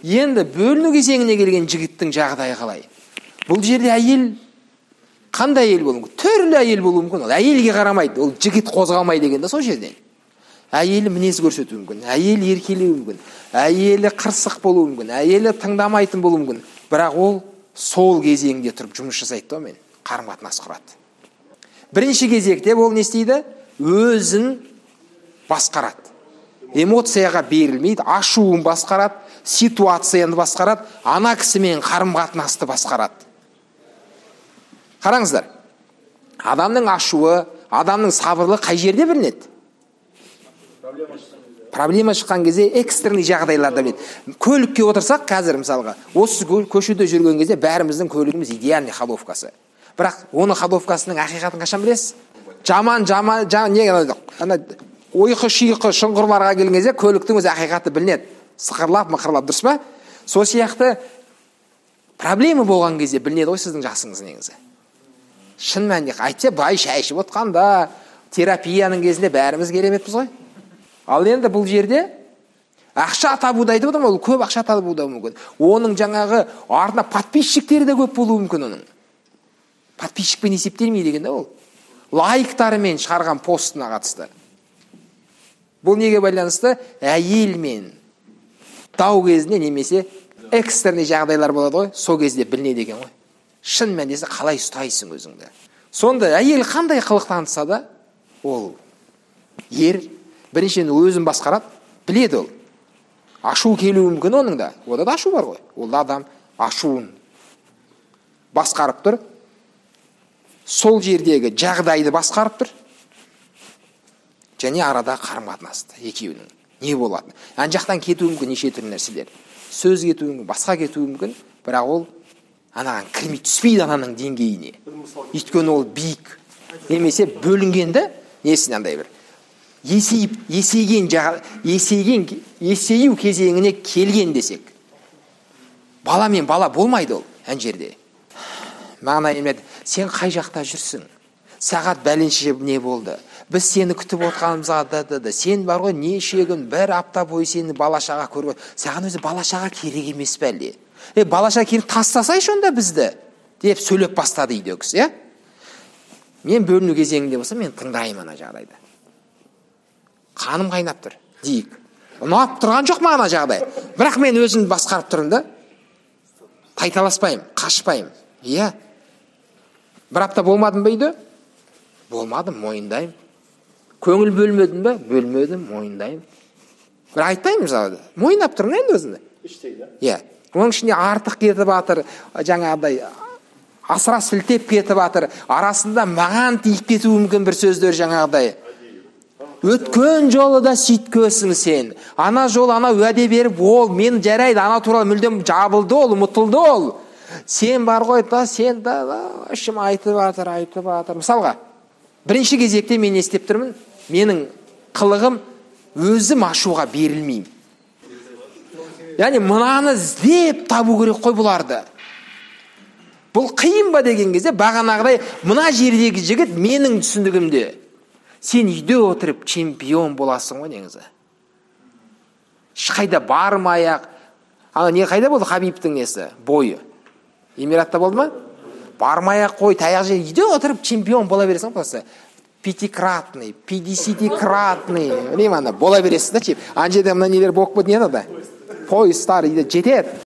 Енді бөліну кезеңіне келген жігіттің жағдайы қалай? Бұл жерде әйел қандай әйел болуы мүмкін? Түрлі әйел болуы мүмкін. Ол әйелге қарамайды, ол жігіт қозғалмайды деген сол жерден. Әйелі мінез көрсетуі мүмкін, әйелі еркелеуі мүмкін, әйелі қырсық болуы мүмкін, әйелі тыңдамайтын болуы мүмкін. Бірақ ол сол кезеңде тұрып жұмыс жасайды мен қарым-қатынас құрады. Бірінші кезекте ол не істейді? Өзін басқарады. Эмоцияға берілмейді, ашуын басқарады, ситуацияны басқарады, ана кісімен қарым-қатынасты басқарады. Қараңыздар, адамның ашуы, адамның сабырлы қай жерде білінеді? Проблема шыққан кезде экстренный жағдайларда білінеді. Көлікке отырсақ, қазір мысалға, осы көшеде жүрген кезде бәріміздің көлігіміз идеальный ходовкасы. Бірақ оның ходовкасының ақиқатын қашан білесіз? Жаман, ойқы-шүйқы шұңғырларға келген кезде көліктің өзі ақиқаты білінеді. Сықырлап, мықырлап, дұрыс па? Сол сияқты проблема болған кезде білінеді ғой сіздің жасыңыз негізі. Шын мәнінде айтса, бай шай ішіп отқанда, терапияның кезінде бәріміз кереметпіз ғой. Ал енді бұл жерде ақша табуды айтып отырмын, ол көп ақша табуы мүмкін. Оның жаңағы артына подписчиктері де көп болуы мүмкін оның. Подписчикпен есептелмейді деген ол. Лайктарымен шығарған постына қатысты. Бұл неге байланысты? Әйелмен дау кезінде немесе экстерный жағдайлар болады ғой, сол кезде білінеді екен ғой. Шын мәнінде қалай ұстайсың өзіңді. Сонда әйел қандай қылық танытса да, ол ер біріншіден өзін басқарады, біледі ол. Ашу келуі мүмкін оның да. Ода да ашу бар ғой. Ол адам ашуын басқарып тұр. Сол жердегі жағдайды басқарып тұр. Және арада қарым-қатынасты екеуінің не болады? Ан жақтан кетуі мүмкін неше түрлі нәрселер. Сөз кетуі мүмкін, басқа кетуі мүмкін, бірақ ол анаған кірмей түспейді ананың деңгейіне. Өйткені ол биік. Немесе бөлінгенді, несін андай бір есею кезеңіне келген десек. Бала мен бала болмайды ол ән жерде. Маған әйелім, сен қай жақта жүрсің? Сағат бәленше не болды? Біз сені күтіп отқанымызға сен бар ғой неше күн, бір апта бойы сені балашаға көріп, саған өзі балашаға керек емес пе әлде? Балашаға келіп тастасайшы онда бізді деп сөйлеп бастады үйде кісі, иә? Мен бөліну кезеңінде болса, мен тыңдаймын ана жағдайда. Қаным қайнап тұр, дейік. Ұнап тұрған жоқ ма ана жағдай? Бірақ мен өзімді басқарып тұрмын да, тайталаспаймын, қашпаймын. Иә. Бір апта болмадым ба үйде? Болмадым, мойындаймын. Көңіл бөлмедім бе? Бөлмедім, мойындаймын. Бір айтпаймын мысалы. Мойындап тұрмын енді өзімді. Іштейді. Иә. Оның ішінде артық кетіп жатыр, жаңағыдай асыра сілтеп кетіп жатыр. Арасында маған тиіп кетуі мүмкін бір сөздер жаңағыдай. Өткен жолы да сөйткөсің сен. Ана жол ана уәде беріп, ол мен жарайды, ана туралы мүлдем жабылды ол, ұмытылды ол. Сен бар ғой да, сен да ішім айтып жатыр. Мысалға, бірінші кезекте мен естеп тұрмын, менің қылығым өзім ашуға берілмеймін. Яғни мынаны іздеп табу керек қой бұларды. Бұл қиын ба деген кезде бағанағыдай мына жердегі жігіт менің түсіндігімде сен үйде отырып чемпион боласың ғой негізі. Ешқайда бармай-ақ. Не қайда болды Хабибтің несі? Бойы. Эмиратта болды ма? Бармай-ақ қой, таяқ жер үйде отырып чемпион бола бересің ғой. 5-кратный, 50-кратный, бола бересіз да чеп. Ана жерде мына нелер болып кетті, не надо? Поезд старый жетеді.